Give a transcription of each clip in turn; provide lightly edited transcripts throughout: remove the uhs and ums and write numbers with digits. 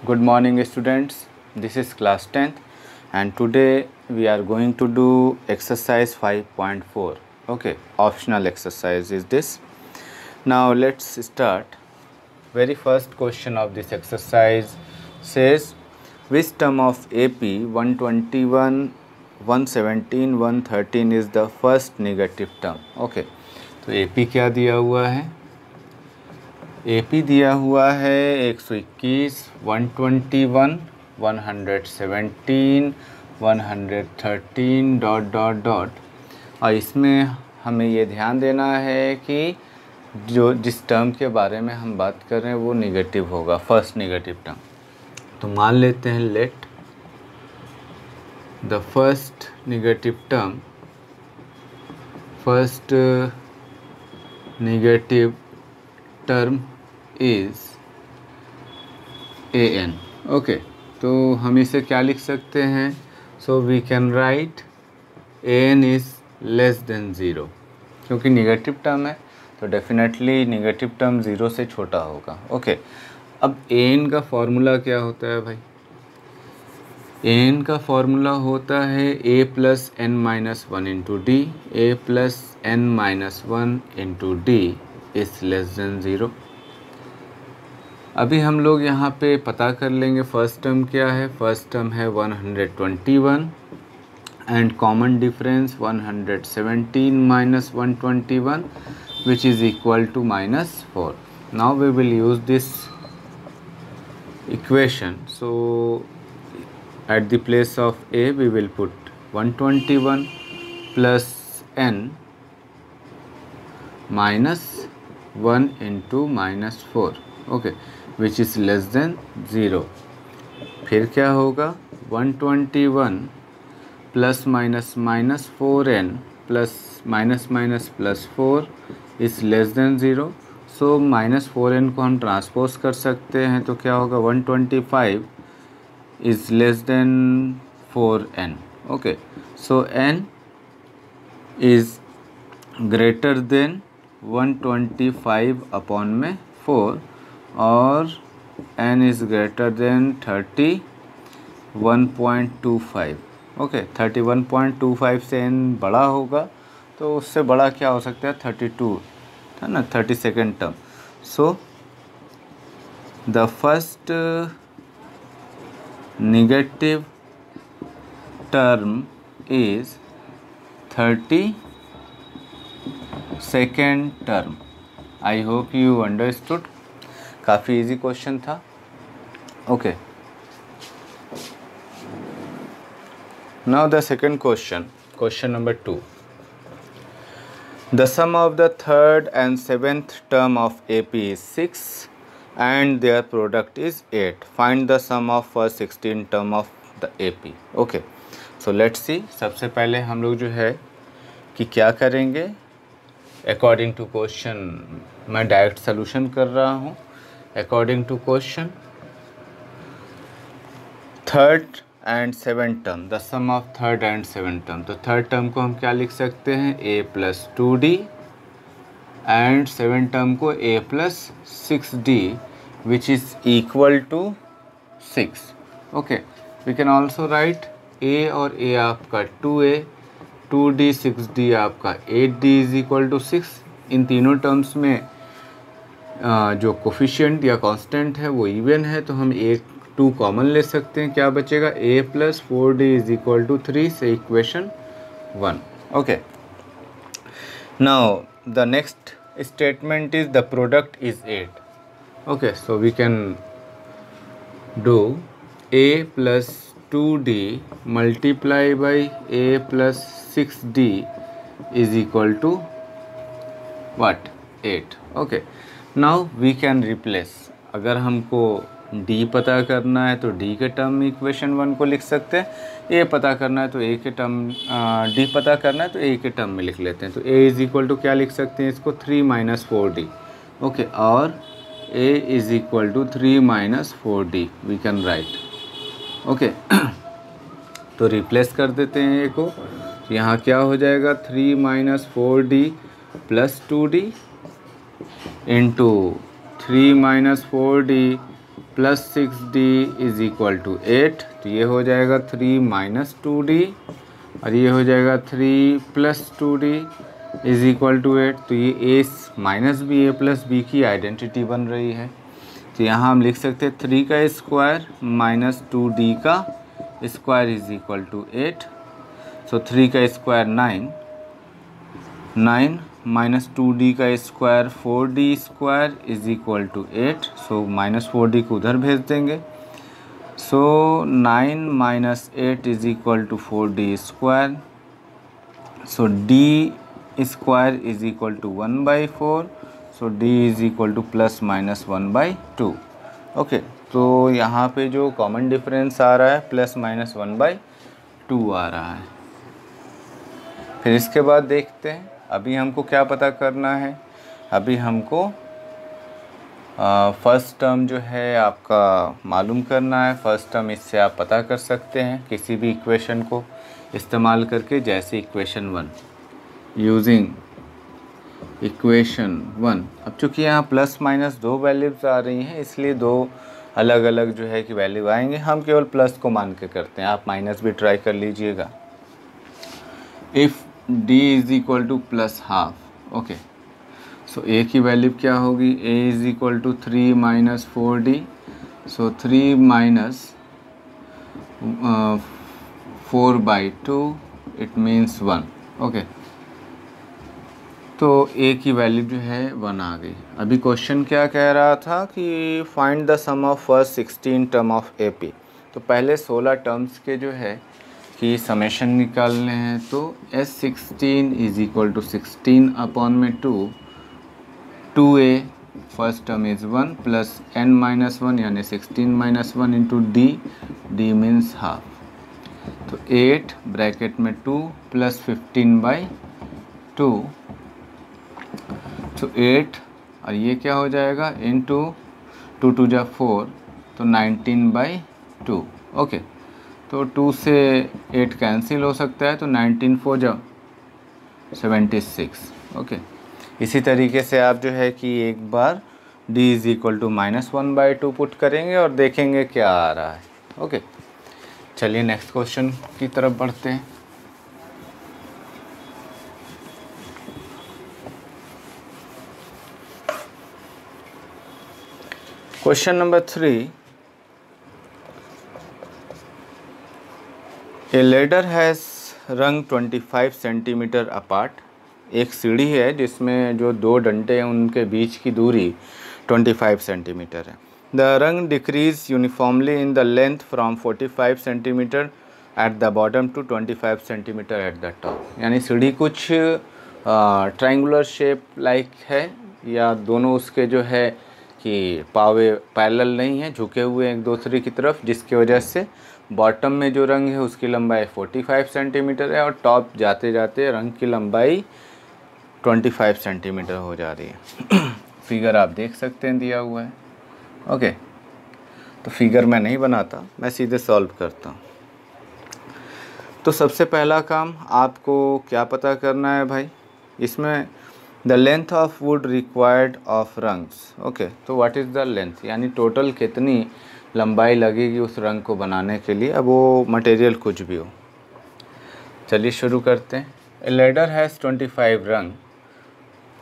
Good morning students, this is class 10th and today we are going to do exercise 5.4. Okay, optional exercise is this. Now let's start. Very first question of this exercise says which term of AP 121, 117, 113 is the first negative term. Okay, तो AP क्या दिया हुआ है? AP दिया हुआ है 121, 121, 117, 113 dot और इसमें हमें ये ध्यान देना है कि जो जिस टर्म के बारे में हम बात कर रहे हैं वो नेगेटिव होगा, फर्स्ट नेगेटिव टर्म। तो मान लेते हैं let the first negative term is an. Okay, तो हम इसे क्या लिख सकते हैं? So we can write an is less than zero, क्योंकि निगेटिव टर्म है तो डेफिनेटली निगेटिव टर्म ज़ीरो से छोटा होगा। ओके, अब an का फॉर्मूला क्या होता है भाई? an का फॉर्मूला होता है a plus n minus one into D, a plus n minus one into D is less than zero. अभी हम लोग यहाँ पे पता कर लेंगे फर्स्ट टर्म क्या है। फर्स्ट टर्म है 121 and common difference 117 minus 121 which is equal to -4. Now we will use this equation. So at the place of a we will put 121 plus n minus 1 into -4. Okay, which is less than zero. फिर क्या होगा? 121 plus minus minus 4n plus minus minus plus 4 is less than zero. So -4n को हम transpose कर सकते हैं, तो क्या होगा? 125 is less then 4n. Okay, so n is greater than 125 upon में 4 और n is greater than 31.25. Okay, 31.25 से n बड़ा होगा तो उससे बड़ा क्या हो सकता है? 32 है ना, 32nd term. So the first negative term is 32nd term. I hope you understood. काफ़ी इजी क्वेश्चन था. Okay, now the second question number 2. The sum of the third and seventh term of AP is 6 and their product is 8. Find the sum of first 16 term of the AP. Okay, so let's see. सबसे पहले हम लोग जो है कि क्या करेंगे, according to question मैं डायरेक्ट सोल्यूशन कर रहा हूँ. According to question, third and seven term, the sum of third and seven term. तो थर्ड टर्म को हम क्या लिख सकते हैं? a plus 2d and seven term को a plus 6d which is equal to 6. Okay, we can also write a और a आपका 2a, 2d 6d आपका 8d इज इक्वल टू 6. इन तीनों टर्म्स में जो कोफिशिएंट या कांस्टेंट है वो इवन है, तो हम 2 कॉमन ले सकते हैं. क्या बचेगा? a plus 4d is equal to 3 से equation 1. Okay, now the next statement is the product is 8. Okay, so we can do a plus 2d multiply by a plus 6d is equal to what? 8. Okay, now we can replace. अगर हमको d पता करना है तो d के term में equation 1 को लिख सकते हैं. a पता करना है तो a के टर्म, d पता करना है तो a के टर्म में लिख लेते हैं. तो a इज़ इक्वल टू क्या लिख सकते हैं इसको? 3 माइनस 4d. ओके, और a is equal to 3 minus 4d we can write. Okay, तो रिप्लेस कर देते हैं a को. तो यहाँ क्या हो जाएगा? 3 minus 4d plus 2d into 3 minus 4d plus 6d is equal to 8, तो ये हो जाएगा 3 माइनस 2d, और ये हो जाएगा 3 plus 2d is equal to 8। तो ये a minus b a plus b की आइडेंटिटी बन रही है। तो यहाँ हम लिख सकते हैं 3 का स्क्वायर माइनस 2d का square is equal to 8। So 3 का स्क्वायर 9 माइनस 2d का square 4d square is equal to 8। So minus 4d को उधर भेज देंगे। So 9 minus 8 is equal to 4d square. So d square is equal to 1/4। So d is equal to plus minus 1/2। Okay, तो यहाँ पे जो common difference आ रहा है प्लस माइनस 1/2 आ रहा है। फिर इसके बाद देखते हैं अभी हमको क्या पता करना है। अभी हमको फर्स्ट टर्म जो है आपका मालूम करना है। फर्स्ट टर्म इससे आप पता कर सकते हैं किसी भी इक्वेशन को इस्तेमाल करके, जैसे इक्वेशन 1 यूजिंग इक्वेशन 1। अब चूँकि यहाँ प्लस माइनस 2 वैल्यूज आ रही हैं, इसलिए 2 अलग अलग जो है कि वैल्यू आएंगे। हम केवल प्लस को मान के करते हैं, आप माइनस भी ट्राई कर लीजिएगा। If d is equal to plus half, okay, so a की वैल्यू क्या होगी, a is equal to 3 minus 4d। So 3 minus 4/2 it means 1। Okay, तो a की वैल्यू जो है 1 आ गई। अभी क्वेश्चन क्या कह रहा था कि find the sum of first 16 term of AP। तो पहले 16 टर्म्स के जो है कि समेशन निकालने हैं। तो S16 is equal to 16 upon में 2a first term is 1 plus n minus 1 यानी 16 minus 1 into d means half. तो 8 ब्रैकेट में 2 प्लस 15/2। तो 8 और ये क्या हो जाएगा इंटू 2 2 जा 4, तो 19/2। ओके, तो 2 से 8 कैंसिल हो सकता है, तो 19 4 जा 76। ओके, इसी तरीके से आप जो है कि एक बार d is equal to minus 1/2 put करेंगे और देखेंगे क्या आ रहा है। ओके, चलिए नेक्स्ट क्वेश्चन की तरफ बढ़ते हैं। Question number 3, A ladder has रंग 25 सेंटीमीटर अपार्ट। एक सीढ़ी है जिसमें जो 2 डंडे हैं उनके बीच की दूरी 25 सेंटीमीटर है। The rung decrease uniformly in the length from 45 centimetre at the bottom to 25 centimetre at the top. यानी सीढ़ी कुछ ट्रायंगुलर शेप लाइक है, या दोनों उसके जो है कि पावे पैरेलल नहीं है, झुके हुए एक दूसरे की तरफ, जिसकी वजह से बॉटम में जो रंग है उसकी लंबाई 45 सेंटीमीटर है और टॉप जाते जाते रंग की लंबाई 25 सेंटीमीटर हो जा रही है। फिगर आप देख सकते हैं दिया हुआ है। ओके, तो फिगर मैं नहीं बनाता, मैं सीधे सॉल्व करता हूँ। तो सबसे पहला काम आपको क्या पता करना है भाई, इसमें the length of would required of rungs. Okay, तो व्हाट इज़ द लेंथ, यानी टोटल कितनी लंबाई लगेगी उस रंग को बनाने के लिए, अब वो मटेरियल कुछ भी हो। चलिए शुरू करते हैं। ए लेडर हैज़ 25 रंग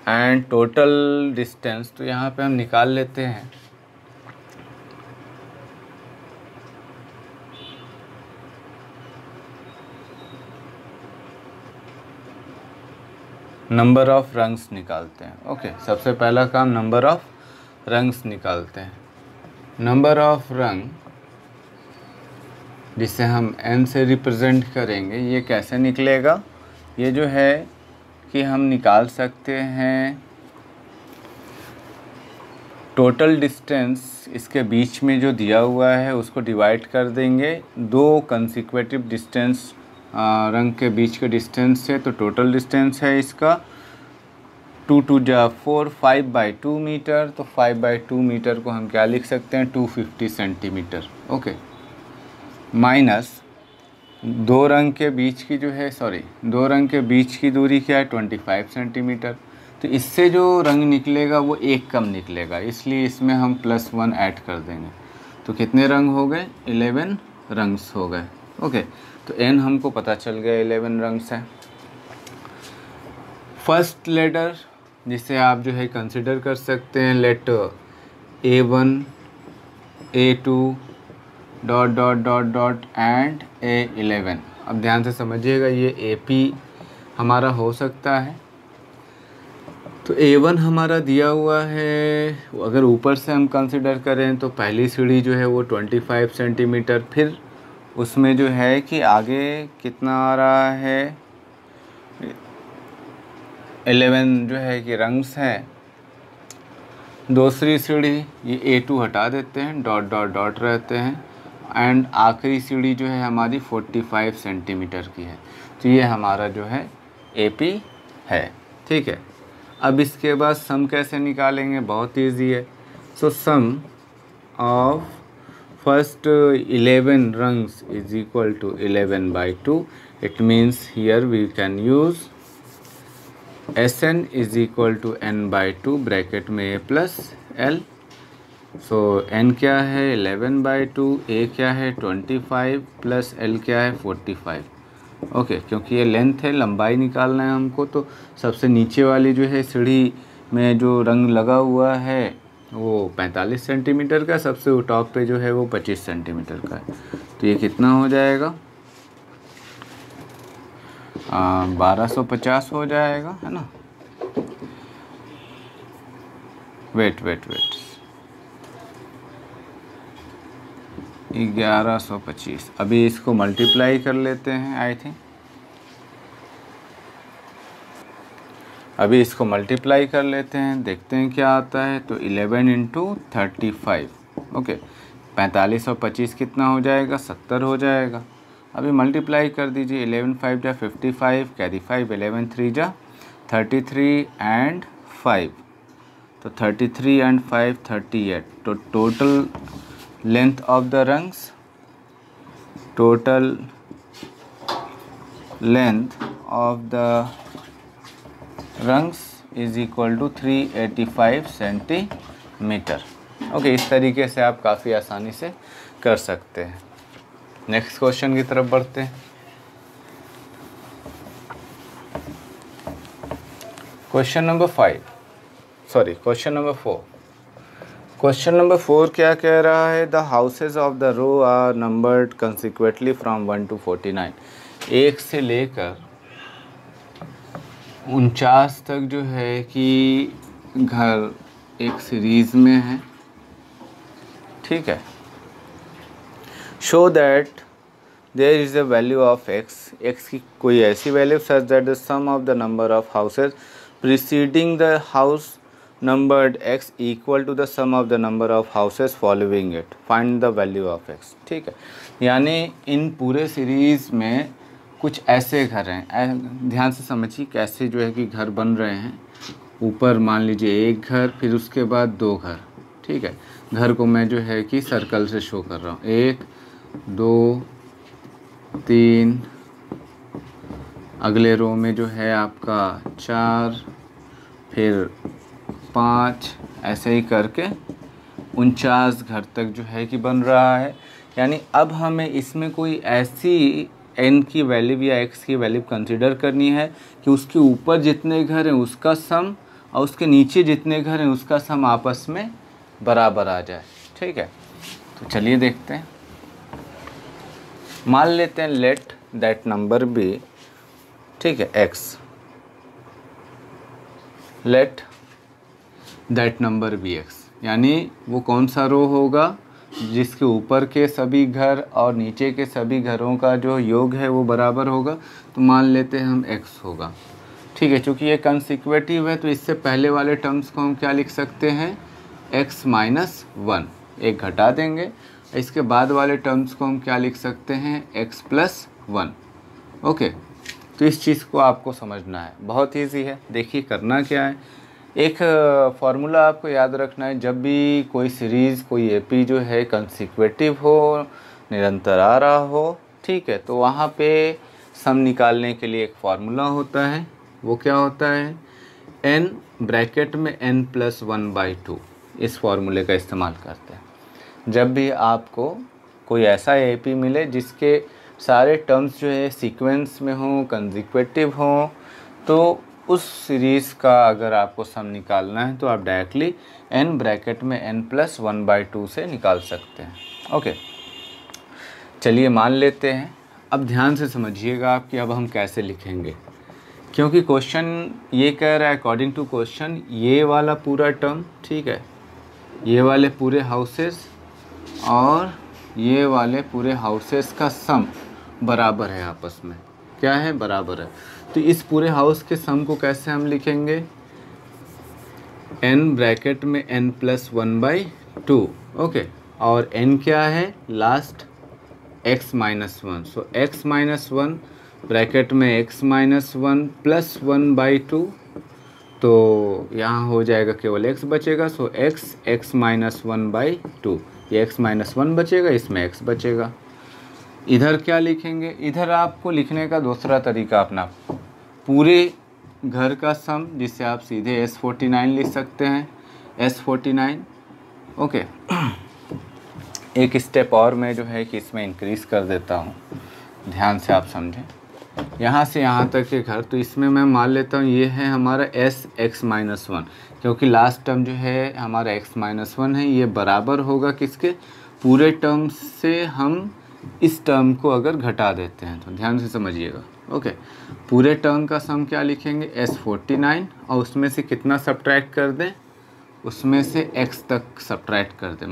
एंड टोटल डिस्टेंस, तो यहाँ पे हम निकाल लेते हैं। नंबर ऑफ रंग्स निकालते हैं। ओके, सबसे पहला काम नंबर ऑफ रंग्स निकालते हैं। नंबर ऑफ रंग जिसे हम n से रिप्रेजेंट करेंगे, ये कैसे निकलेगा, ये जो है कि हम निकाल सकते हैं टोटल डिस्टेंस इसके बीच में जो दिया हुआ है उसको डिवाइड कर देंगे 2 कंसिक्वेटिव डिस्टेंस रंग के बीच के डिस्टेंस से। तो टोटल डिस्टेंस है इसका 2 2 जा 4 5/2 मीटर। तो 5/2 मीटर को हम क्या लिख सकते हैं 250 सेंटीमीटर। ओके, माइनस 2 रंग के बीच की जो है 2 रंग के बीच की दूरी क्या है 25 सेंटीमीटर। तो इससे जो रंग निकलेगा वो एक कम निकलेगा, इसलिए इसमें हम +1 ऐड कर देंगे। तो कितने रंग हो गए? 11 रंग्स हो गए। ओके, तो n हमको पता चल गया 11 रंग्स है। फर्स्ट लेटर जिसे आप जो है कंसिडर कर सकते हैं, let A1 A2 dot dot dot dot and A11। अब ध्यान से समझिएगा, ये AP हमारा हो सकता है। तो A1 हमारा दिया हुआ है, अगर ऊपर से हम कंसिडर करें तो पहली सीढ़ी जो है वो 25 सेंटीमीटर, फिर उसमें जो है कि आगे कितना आ रहा है, 11 जो है कि रंग्स हैं। दूसरी सीढ़ी ये A2 हटा देते हैं, डॉट डॉट डॉट रहते हैं, एंड आखिरी सीढ़ी जो है हमारी 45 सेंटीमीटर की है। तो ये हमारा जो है AP है। ठीक है, अब इसके बाद सम कैसे निकालेंगे? बहुत ईजी है। सो सम of first 11 rungs is equal to 11/2. It means here we can use Sn is equal to n/2 bracket में a plus l। So n क्या है? 11/2, a क्या है? 25 प्लस l क्या है? 45। ओके, क्योंकि ये लेंथ है, लंबाई निकालना है हमको, तो सबसे नीचे वाली जो है सीढ़ी में जो रंग लगा हुआ है वो 45 सेंटीमीटर का, सबसे टॉप पे जो है वो 25 सेंटीमीटर का है। तो ये कितना हो जाएगा? 1250 हो जाएगा, है ना? वेट 1125। अभी इसको मल्टीप्लाई कर लेते हैं। आई थिंक अभी इसको मल्टीप्लाई कर लेते हैं, देखते हैं क्या आता है। तो 11 इंटू 35। ओके, 45 और 25 कितना हो जाएगा? 70 हो जाएगा। अभी मल्टीप्लाई कर दीजिए। 11 5 जा 55, कैरी 5, 11 3 जा 33 एंड 5, तो 33 एंड 5 38। तो total length of the rungs, total length of the rungs is equal to 385 centimetre. Okay, इस तरीके से आप काफ़ी आसानी से कर सकते हैं। नेक्स्ट क्वेश्चन की तरफ बढ़ते हैं। Question number 4। क्वेश्चन नंबर 4 क्या कह रहा है? The houses of the row are numbered consecutively from 1 to 49। 1 से लेकर 49 तक जो है कि घर एक सीरीज में है। ठीक है, show that there is a value of x की कोई ऐसी वैल्यू such that the sum of the number of houses preceding the house numbered x equal to the sum of the number of houses following it, find the value of x। ठीक है, यानी इन पूरे series में कुछ ऐसे घर हैं, ध्यान से समझिए कैसे जो है कि घर बन रहे हैं। ऊपर मान लीजिए एक घर, फिर उसके बाद 2 घर। ठीक है, घर को मैं जो है कि सर्कल से शो कर रहा हूँ। 1 2 3, अगले रो में जो है आपका 4, फिर 5, ऐसे ही करके 49 घर तक जो है कि बन रहा है। यानी अब हमें इसमें कोई ऐसी n की वैल्यू या x की वैल्यू कंसिडर करनी है कि उसके ऊपर जितने घर हैं उसका सम और उसके नीचे जितने घर हैं उसका सम आपस में बराबर आ जाए। ठीक है, तो चलिए देखते हैं। मान लेते हैं लेट दैट नंबर बी, ठीक है, x, let that number be x, यानी वो कौन सा रो होगा जिसके ऊपर के सभी घर और नीचे के सभी घरों का जो योग है वो बराबर होगा। तो मान लेते हैं हम x होगा। ठीक है, चूँकि ये कंसिक्वेटिव है तो इससे पहले वाले टर्म्स को हम क्या लिख सकते हैं? x माइनस 1, एक घटा देंगे। इसके बाद वाले टर्म्स को हम क्या लिख सकते हैं? x plus 1। ओके, तो इस चीज़ को आपको समझना है, बहुत ईजी है। देखिए करना क्या है, एक फार्मूला आपको याद रखना है। जब भी कोई सीरीज़, कोई AP जो है कंसिक्वेटिव हो, निरंतर आ रहा हो, ठीक है, तो वहाँ पे सम निकालने के लिए एक फार्मूला होता है। वो क्या होता है? n ब्रैकेट में n+1/2, इस फार्मूले का इस्तेमाल करते हैं। जब भी आपको कोई ऐसा एपी मिले जिसके सारे टर्म्स जो है सीक्वेंस में हों, कंसेक्यूटिव हों, तो उस सीरीज़ का अगर आपको सम निकालना है तो आप डायरेक्टली n ब्रैकेट में n+1/2 से निकाल सकते हैं। ओके, चलिए मान लेते हैं। अब ध्यान से समझिएगा आप कि अब हम कैसे लिखेंगे, क्योंकि क्वेश्चन ये कह रहा है अकॉर्डिंग टू क्वेश्चन ये वाला पूरा टर्म, ठीक है, ये वाले पूरे हाउसेस और ये वाले पूरे हाउसेस का सम बराबर है आपस में। क्या है? बराबर है। तो इस पूरे हाउस के सम को कैसे हम लिखेंगे? n ब्रैकेट में n+1/2। ओके, और n क्या है? Last x-1। सो x-1 ब्रैकेट में x-1 + 1/2, तो यहाँ हो जाएगा केवल x बचेगा। सो x-1/2, ये x-1 बचेगा, इसमें x बचेगा। इधर क्या लिखेंगे? इधर आपको लिखने का दूसरा तरीका अपना, पूरे घर का सम, जिससे आप सीधे S49 लिख सकते हैं। S49। ओके, एक स्टेप और मैं जो है कि इसमें इंक्रीज़ कर देता हूँ, ध्यान से आप समझें। यहाँ से यहाँ तक के घर, तो इसमें मैं मान लेता हूँ ये है हमारा x-1, क्योंकि लास्ट टर्म जो है हमारा x-1 है, ये बराबर होगा किसके? पूरे टर्म से हम इस टर्म को अगर घटा देते हैं तो ध्यान से समझिएगा। ओके, पूरे टर्म का सम क्या लिखेंगे? S49, और उसमें से कितना सब्ट्रैक्ट कर दें? उसमें से x तक सब्ट्रैक्ट कर दें,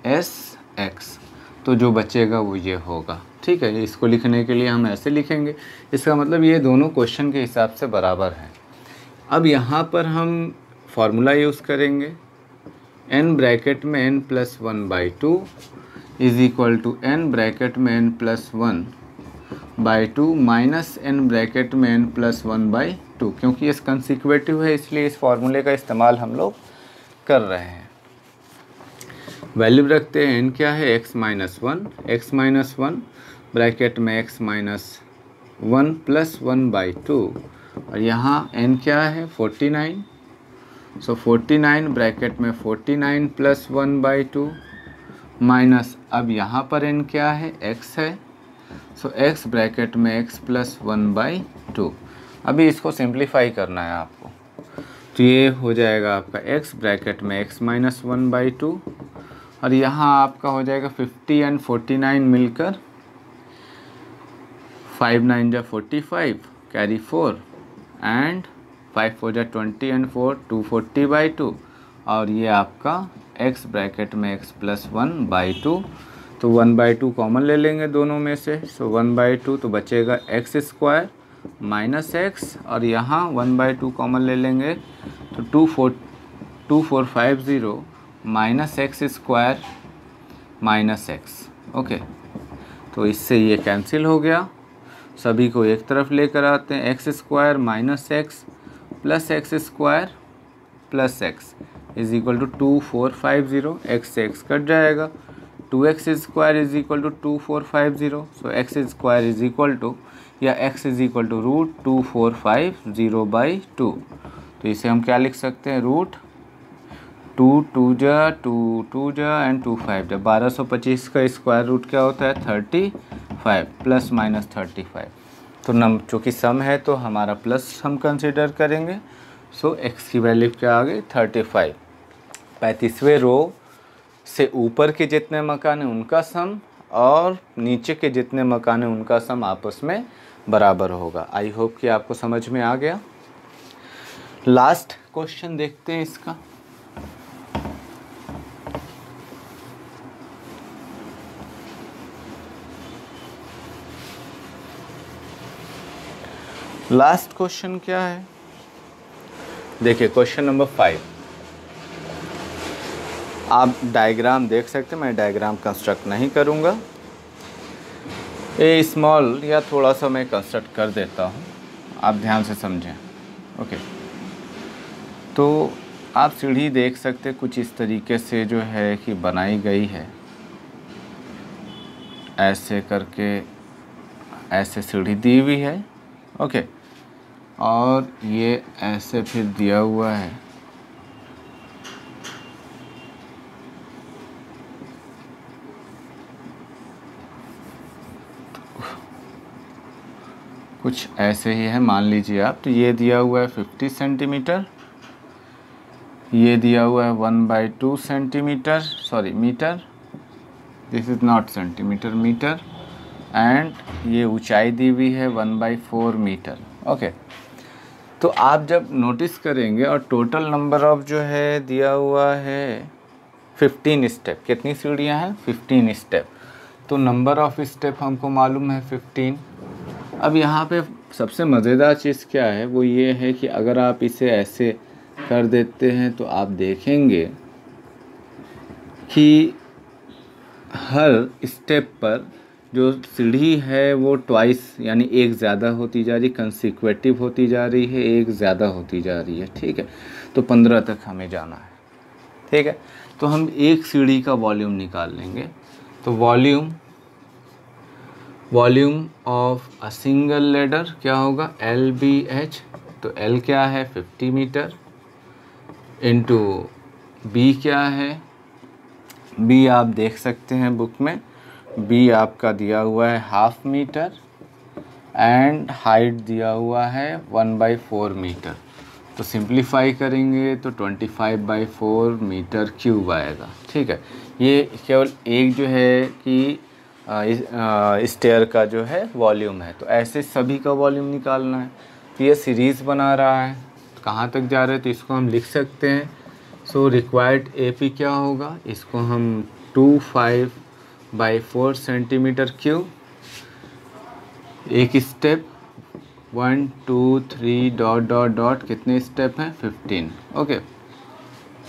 -SX, तो जो बचेगा वो ये होगा। ठीक है, इसको लिखने के लिए हम ऐसे लिखेंगे। इसका मतलब ये दोनों क्वेश्चन के हिसाब से बराबर हैं। अब यहाँ पर हम फार्मूला यूज़ करेंगे, n ब्रैकेट में n+1/2 = n ब्रैकेट में n+1/2 माइनस n ब्रैकेट में n+1/2, क्योंकि ये कंसेक्यूटिव है इसलिए इस फार्मूले का इस्तेमाल हम लोग कर रहे हैं। वैल्यू रखते हैं, n क्या है? x-1 ब्रैकेट में x-1 + 1/2, और यहाँ n क्या है? 49। सो 49 ब्रैकेट में 49 + 1/2 माइनस, अब यहाँ पर n क्या है? x है। सो x ब्रैकेट में x + 1/2। अभी इसको सिंप्लीफाई करना है आपको, तो ये हो जाएगा आपका x ब्रैकेट में x - 1/2, और यहाँ आपका हो जाएगा 50 और 49 मिलकर 5 9 जा 45, कैरी 4, एंड 5 4 जा 20 और 4 240/2, और ये आपका x ब्रैकेट में x + 1/2, तो 1/2 कॉमन ले लेंगे दोनों में से। सो 1/2 तो बचेगा x² - x, और यहाँ 1/2 कॉमन ले लेंगे तो 2450 -x² - x। ओके, तो इससे ये कैंसिल हो गया। सभी को एक तरफ लेकर आते हैं, x² - x + x² + x = 2450, x से x कट जाएगा, 2x² = 2450, सो x² या x √2450/2, तो इसे हम क्या लिख सकते हैं? √2 2 जा 2 2 जा एंड 2 5 जा, 1225 का स्क्वायर रूट क्या होता है? 35 ± 35। तो चूँकि सम है तो हमारा प्लस हम कंसिडर करेंगे। सो x की वैल्यू क्या आ गई? 35। 35वें रो से ऊपर के जितने मकान हैं उनका सम और नीचे के जितने मकान हैं उनका सम आपस में बराबर होगा। आई होप कि आपको समझ में आ गया। लास्ट क्वेश्चन देखते हैं इसका। लास्ट क्वेश्चन क्या है? देखिए क्वेश्चन नंबर 5। आप डायग्राम देख सकते हैं, मैं डायग्राम कंस्ट्रक्ट नहीं करूँगा, ए स्मॉल या थोड़ा सा मैं कंस्ट्रक्ट कर देता हूँ, आप ध्यान से समझें। ओके, तो आप सीढ़ी देख सकते हैं कुछ इस तरीके से जो है कि बनाई गई है, ऐसे करके ऐसे सीढ़ी दी हुई है। ओके, और ये ऐसे फिर दिया हुआ है, कुछ ऐसे ही है, मान लीजिए आप। तो ये दिया हुआ है 50 सेंटीमीटर, ये दिया हुआ है 1/2 centimetre, sorry metre, this is not centimetre, metre, and ये ऊंचाई दी हुई है 1/4 मीटर। ओके, तो आप जब नोटिस करेंगे और टोटल नंबर ऑफ जो है दिया हुआ है 15 स्टेप, कितनी सीढ़ियाँ हैं? 15 स्टेप। तो नंबर ऑफ स्टेप हमको मालूम है 15। अब यहाँ पे सबसे मज़ेदार चीज़ क्या है, वो ये है कि अगर आप इसे ऐसे कर देते हैं तो आप देखेंगे कि हर स्टेप पर जो सीढ़ी है वो ट्वाइस यानी एक ज़्यादा होती जा रही, कंसिक्वेटिव होती जा रही है, एक ज़्यादा होती जा रही है। ठीक है, तो 15 तक हमें जाना है। ठीक है, तो हम एक सीढ़ी का वॉल्यूम निकाल लेंगे। तो volume of a single ladder क्या होगा? LBH। तो L क्या है? 50 मीटर, इंटू B क्या है? B आप देख सकते हैं बुक में, B आपका दिया हुआ है 1/2 मीटर, एंड हाइट दिया हुआ है 1/4 मीटर। तो सिंप्लीफाई करेंगे तो 25/4 मीटर क्यूब आएगा। ठीक है, ये केवल एक जो है कि स्टेयर का जो है वॉल्यूम है। तो ऐसे सभी का वॉल्यूम निकालना है। तो ये सीरीज़ बना रहा है, तो कहाँ तक जा रहे हैं? तो इसको हम लिख सकते हैं। सो रिक्वायर्ड AP क्या होगा? इसको हम 25/4 सेंटीमीटर क्यूब, एक स्टेप 1 2 3 डॉट डॉट डॉट, कितने स्टेप हैं? 15। ओके,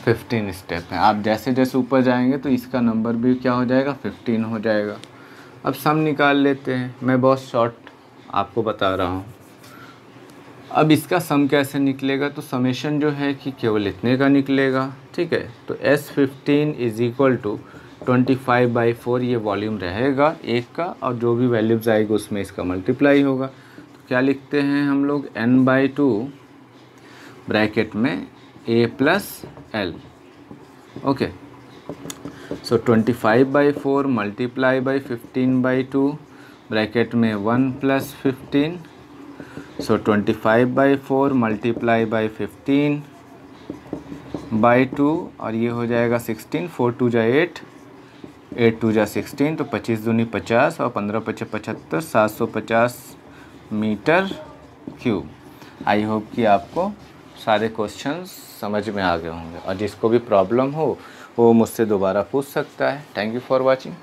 15 स्टेप हैं। आप जैसे जैसे ऊपर जाएंगे तो इसका नंबर भी क्या हो जाएगा? 15 हो जाएगा। अब सम निकाल लेते हैं, मैं बहुत शॉर्ट आपको बता रहा हूँ। अब इसका सम कैसे निकलेगा? तो समेशन जो है कि केवल इतने का निकलेगा। ठीक है, तो S15 इज़ इक्वल टू 25/4, ये वॉल्यूम रहेगा एक का, और जो भी वैल्यूज़ आएगी उसमें इसका मल्टीप्लाई होगा। तो क्या लिखते हैं हम लोग? N/2 ब्रैकेट में A + L। Okay, so 25/4 multiply by 15/2 bracket में 1 + 15। सो 25/4 मल्टीप्लाई बाई 15/2, और ये हो जाएगा 16, 4 2 जा 8, 8 2 जा 16, तो 25 दूनी 50 और 15 5 75, 750 मीटर क्यूब। आई होप कि आपको सारे क्वेश्चंस समझ में आ गए होंगे, और जिसको भी प्रॉब्लम हो वो मुझसे दोबारा पूछ सकता है। Thank you for watching.